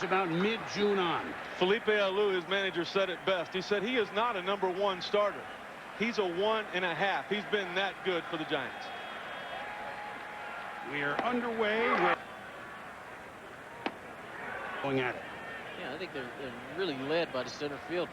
About mid-June on. Felipe Alou, his manager, said it best. He said he is not a #1 starter. He's a 1.5. He's been that good for the Giants. We are underway with going at it. Yeah, I think they're really led by the center field.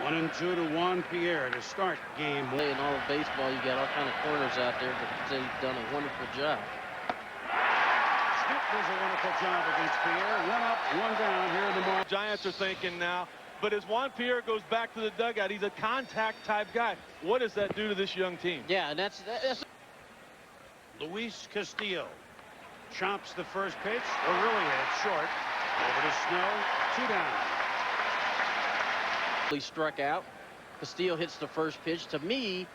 1-2 to Juan Pierre to start game. In all of baseball, you got all kind of corners out there, but they've done a wonderful job. Schmidt does a wonderful job against Pierre. 1 up, 1 down here in the Marlins. Giants are thinking now, but as Juan Pierre goes back to the dugout, he's a contact type guy. What does that do to this young team? Yeah, and that's Luis Castillo chops the first pitch. Aurelia, it's short. Over to Snow. 2 down. He struck out. Castillo hits the first pitch. To me,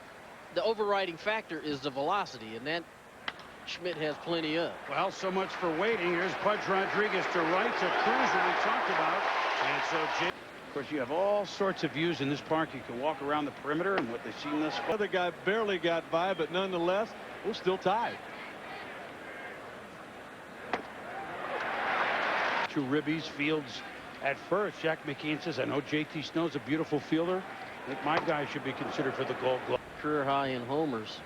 the overriding factor is the velocity, and that Schmidt has plenty of. Well, so much for waiting. Here's Pudge Rodriguez to right to Cruz, who we talked about. And so, Jay, of course, you have all sorts of views in this park. You can walk around the perimeter and what they've seen this far. The other guy barely got by, but nonetheless, we're still tied. 2 ribbies, Fields at first. Jack McKeon says, I know JT Snow's a beautiful fielder. I think my guy should be considered for the Gold Glove. Career high in homers.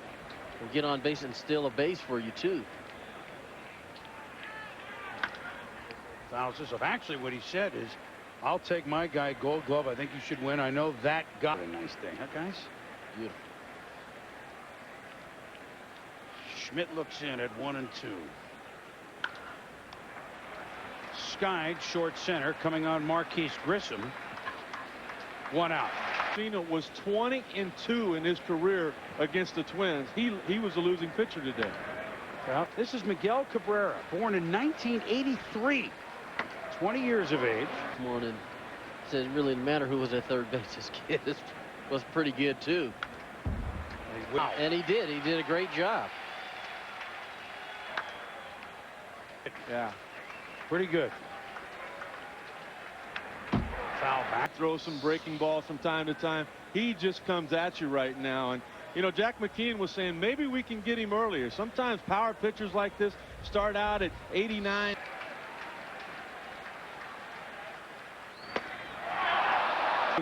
Will get on base and steal a base for you, too. Fouls this off. Actually, what he said is, I'll take my guy Gold Glove. I think he should win. I know that guy. A nice thing, huh, guys? Beautiful. Schmidt looks in at 1-2. Skide, short center, coming on Marquise Grissom. 1 out. Cena was 20-2 in his career against the Twins. He was a losing pitcher today. Well, this is Miguel Cabrera, born in 1983. 20 years of age. Morning said it really didn't matter who was at third base. This kid was pretty good too. Wow. And he did a great job. Yeah, pretty good. Foul back. Throw some breaking balls from time to time. He just comes at you right now. And you know, Jack McKeon was saying maybe we can get him earlier. Sometimes power pitchers like this start out at 89.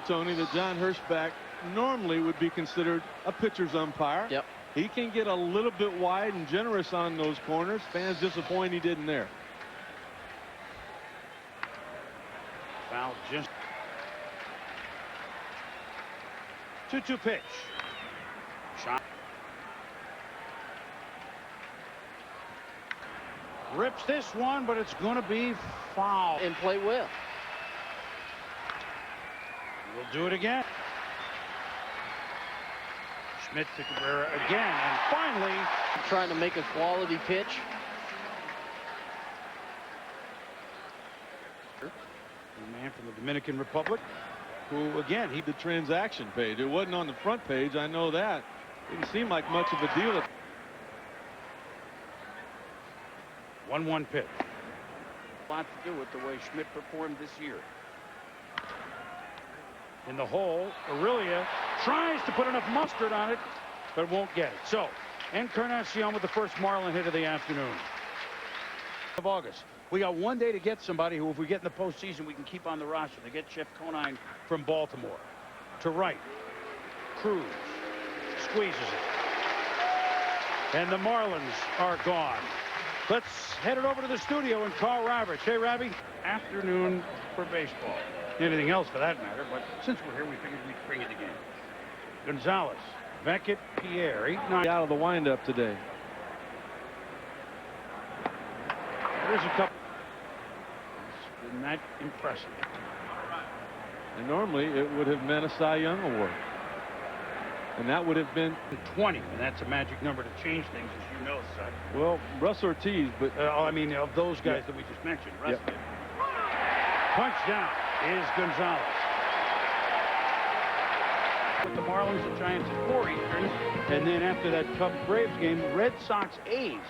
Tony, that John Hirschback normally would be considered a pitcher's umpire. Yep. He can get a little bit wide and generous on those corners. Fans disappointed he didn't there. Foul just. 2-2 pitch. Shot. Rips this one, but it's going to be foul. And play well. We'll do it again. Schmidt to Cabrera again, and finally Trying to make a quality pitch. a man from the Dominican Republic, who again he The transaction page. It wasn't on the front page. I know that. Didn't seem like much of a deal. 1-1 pitch. A lot to do with the way Schmidt performed this year. In the hole, Aurelia tries to put enough mustard on it, but won't get it. So, Encarnacion with the first Marlin hit of the afternoon. Of August. We got 1 day to get somebody who, if we get in the postseason, we can keep on the roster. They get Jeff Conine from Baltimore. To right. Cruz squeezes it. And the Marlins are gone. Let's head it over to the studio and call Roberts. Hey, Robbie. Afternoon for baseball. Anything else for that matter, but since we're here, we figured we'd bring it again. Gonzalez, Beckett, Pierre, 8-9. Out of the windup today. There's a couple. It's been that impressive. And normally it would have meant a Cy Young award. And that would have been The 20, and that's a magic number to change things, as you know, Seth. well, Russ Ortiz, but I mean, of those guys that we just mentioned. Russ did. Punch down is Gonzalez. With the Marlins, the Giants at 4 Eastern, and then after that Cubs-Braves game, Red Sox-A's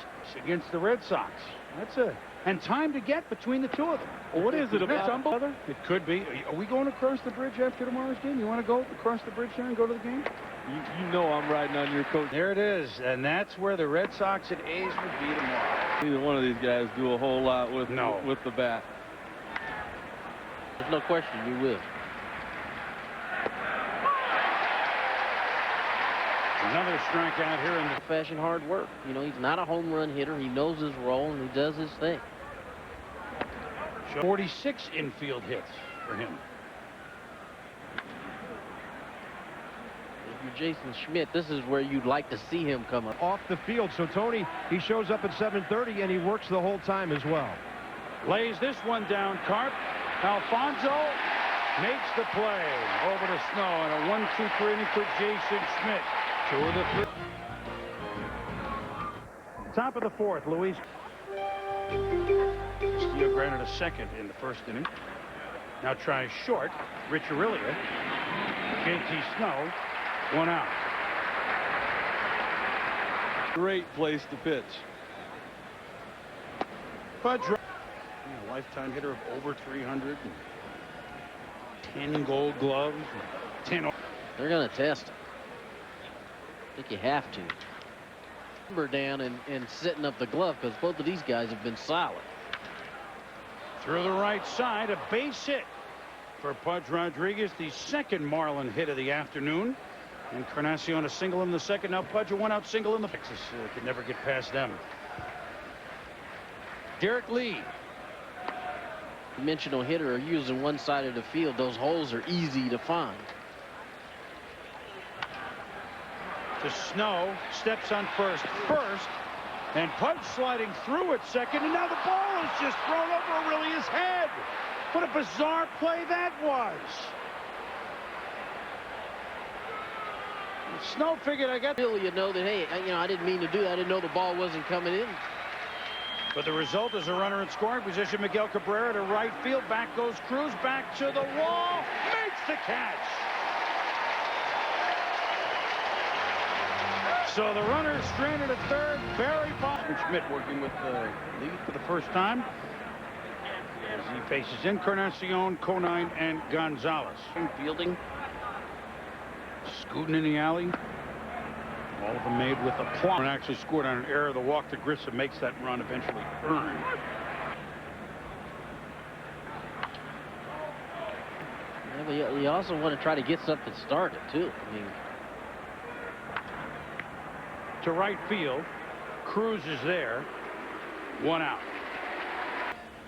against the Red Sox. That's a and time to get between the two of them. well, what is it about unbelievable? It could be. Are we going across the bridge after tomorrow's game? You want to go across the bridge there and go to the game? You know I'm riding on your coat. There it is, and that's where the Red Sox and A's will be tomorrow. Neither one of these guys do a whole lot with the bat. There's no question you will. Another strikeout here in the Fashion hard work. You know, he's not a home run hitter. He knows his role and he does his thing. 46 infield hits for him. If you're Jason Schmidt, this is where you'd like to see him come up. Off the field. So Tony, he shows up at 7:30 and he works the whole time as well. Lays this one down, Carp. Alfonso makes the play over to Snow, and a 1-2-3 inning for Jason Schmidt. 2 of the 3. Top of the 4th, Luis. Steele granted a second in the 1st inning. Now tries short. Rich Aurelia. JT Snow. 1 out. Great place to pitch. Pudge, a lifetime hitter of over 300. 10 Gold Gloves. 10. They're going to test him. I think you have to. Number down and setting up the glove because both of these guys have been solid. Through the right side, a base hit for Pudge Rodriguez, the 2nd Marlin hit of the afternoon. Encarnacion a single in the 2nd. Now Pudge a 1-out single in the Texas. Could never get past them. Derek Lee. Dimensional hitter are using one side of the field. Those holes are easy to find. To Snow, steps on first, and Pudge sliding through at 2nd, and now the ball is just thrown over Aurelia's head. What a bizarre play that was. Snow figured I got. Still, you know that, hey, I didn't mean to do that. I didn't know the ball wasn't coming in. But the result is a runner in scoring position. Miguel Cabrera to right field. Back goes Cruz. Back to the wall. Makes the catch. So the runner stranded at 3rd. Barry Bonds. Schmidt working with the lead for the first time as he faces Encarnacion, Conine, and Gonzalez. Fielding. Scooting in the alley. All of them made with a plum. And actually scored on an error. The walk to Grissom makes that run eventually earned. Yeah, but you also want to try to get something started, too. I mean, to right field. Cruz is there. 1 out.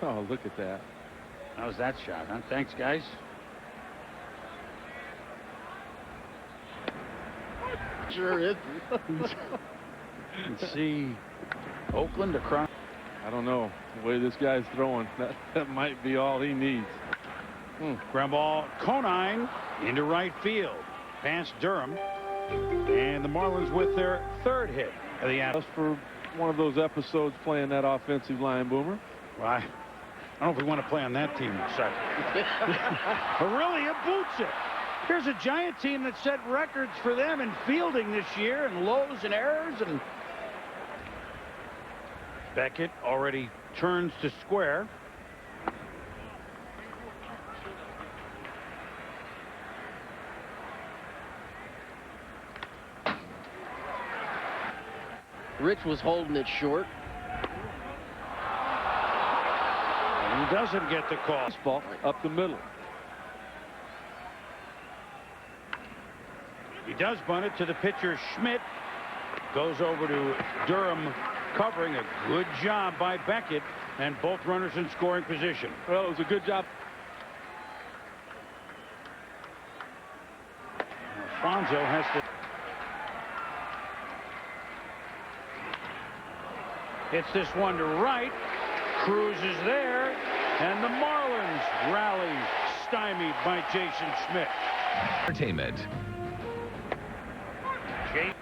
Oh, look at that. How's that shot, huh? Thanks, guys. sure is. Let's see. Oakland across. I don't know. The way this guy's throwing, that might be all he needs. Ground ball. Conine into right field. Past Durham. And the Marlins with their 3rd hit of the Just for one of those episodes playing that offensive line, Boomer. Why? I don't know if we want to play on that team in a second. Aurelia boots it. Here's a Giant team that set records for them in fielding this year and lows and errors. And Beckett already turns to square. Rich was holding it short. And he doesn't get the call. Ball up the middle. He does bunt it to the pitcher Schmidt. Goes over to Durham covering. A good job by Beckett, and both runners in scoring position. Well, it was a good job. Alfonso has to. Hits this one to right. Cruz is there, and the Marlins rally, stymied by Jason Schmidt. Entertainment.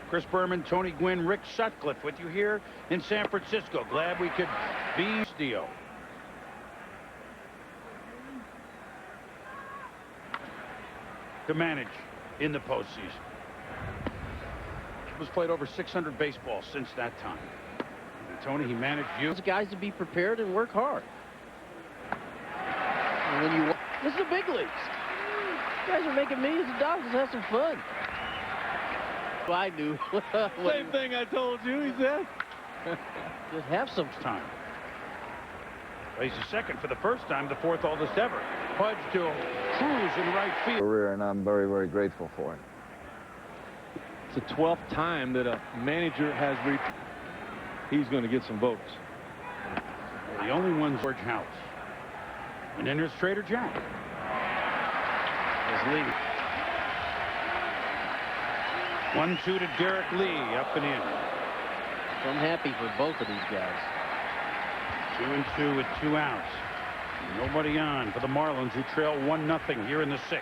Chris Berman, Tony Gwynn, Rick Sutcliffe with you here in San Francisco. Glad we could be Dio. To manage in the postseason. Has played over 600 baseballs since that time. And Tony, he managed you. Those guys to be prepared and work hard. And when you, this is the big leagues. You guys are making millions of dollars. Let's have some fun. I do. Same thing I told you, he said. Just have some time. He's the second for the first time, the fourth oldest ever. Pudge to Cruz in right field. Career, and I'm very, very grateful for it. It's the 12th time that a manager has he's going to get some votes. The only one's George House. And then there's Trader Jack. As Lee. 1-2 to Derek Lee, up and in. I'm happy for both of these guys. 2-2 with 2 outs. Nobody on for the Marlins, who trail 1-0 here in the 6th.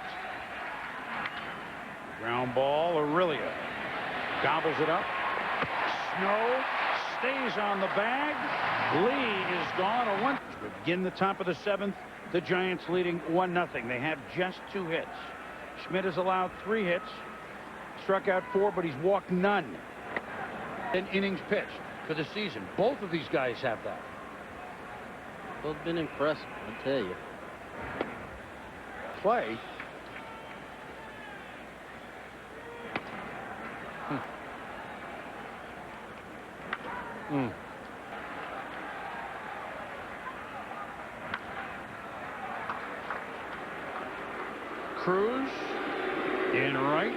Ground ball, Aurelia gobbles it up. Snow stays on the bag. Lee is gone. A 1. We begin the top of the 7th. The Giants leading 1-0. They have just 2 hits. Schmidt has allowed 3 hits. Struck out 4, but he's walked none. 10 innings pitched for the season. Both of these guys have that. Both been impressive, I tell you. Play. Cruz in right,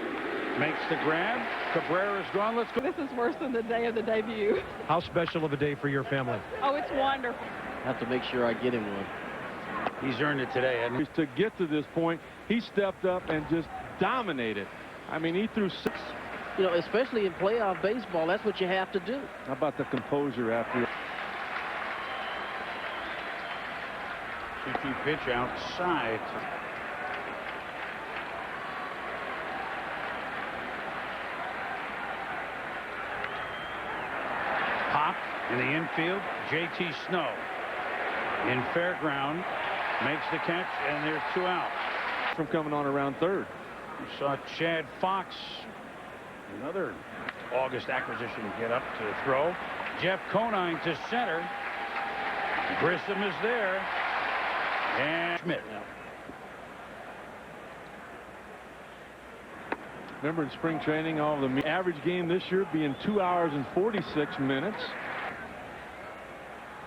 makes the grab. Cabrera's gone. Let's go. This is worse than the day of the debut. How special of a day for your family? Oh, it's wonderful. Have to make sure I get him one. He's earned it today. And To get to this point, he stepped up and just dominated. I mean, he threw 6. You know, especially in playoff baseball, that's what you have to do. How about the composure after? 2-2 pitch outside. Pop in the infield. J.T. Snow in fairground makes the catch, and there's 2 outs. From coming on around third. You saw Chad Fox, another August acquisition, get up to throw. Jeff Conine to center. Grissom is there. And Schmidt. Remember in spring training, all the average game this year being 2 hours and 46 minutes.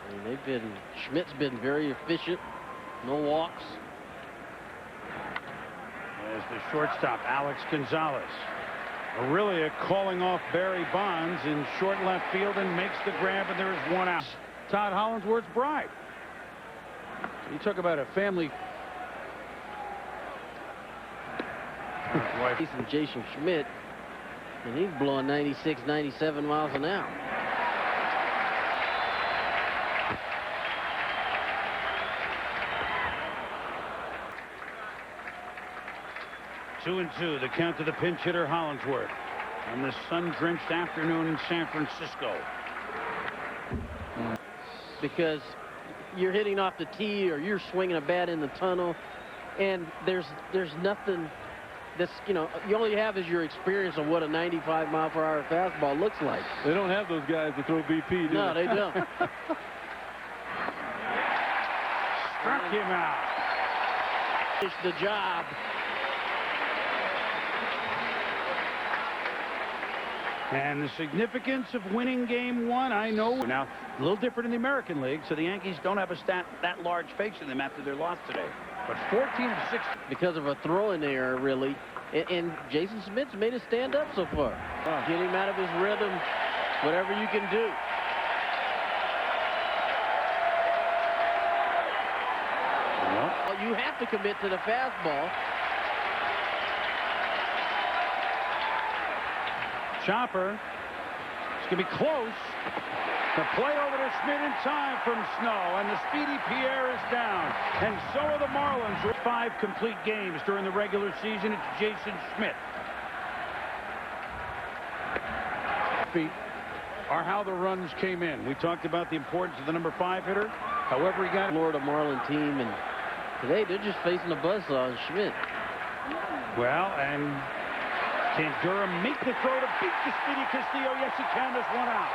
I mean, Schmidt's been very efficient. No walks. As the shortstop, Alex Gonzalez. Aurelia calling off Barry Bonds in short left field and makes the grab, and there is 1 out. Todd Hollandsworth's bride. You talk about a family. He's from Jason Schmidt, and he's blowing 96, 97 miles an hour. Two and two, the count to the pinch hitter Hollandsworth on this sun-drenched afternoon in San Francisco. Because you're hitting off the tee or you're swinging a bat in the tunnel, and there's nothing that's, you know, you only have is your experience of what a 95-mile-per-hour fastball looks like. They don't have those guys to throw BP, do No, they don't. Struck him out. It's the job. And the significance of winning game 1, I know. Now, a little different in the American League, so the Yankees don't have a stat that large facing them after their loss today. But 14 of 16. Because of a throwing error, really. And Jason Schmidt's made it stand up so far. Get him out of his rhythm, whatever you can do. Well, you have to commit to the fastball. Chopper. It's going to be close. The play over to Schmidt in time from Snow, and the speedy Pierre is down. And so are the Marlins with 5 complete games during the regular season. It's Jason Schmidt. Feet are how the runs came in. We talked about the importance of the number 5 hitter. However, he got Florida Marlin team, and today they're just facing a buzzsaw on Schmidt. well, and can Durham make the throw to beat the speedy Castillo? Yes, he can. There's 1 out.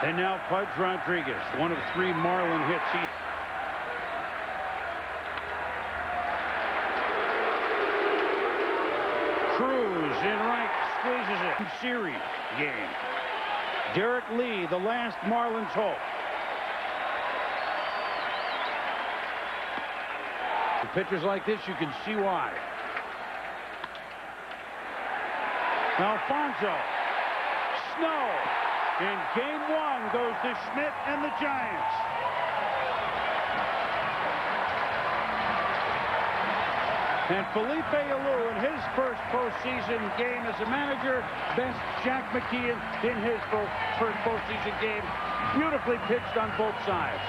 And now Pudge Rodriguez, 1 of 3 Marlin hits. Cruz in right, squeezes it. Series game. Derek Lee, the last Marlins hope. With pitchers like this, you can see why. Alfonso. Snow. And game one goes to Schmidt and the Giants. And Felipe Alou in his first postseason game as a manager benched Jack McKeon in his first postseason game. Beautifully pitched on both sides.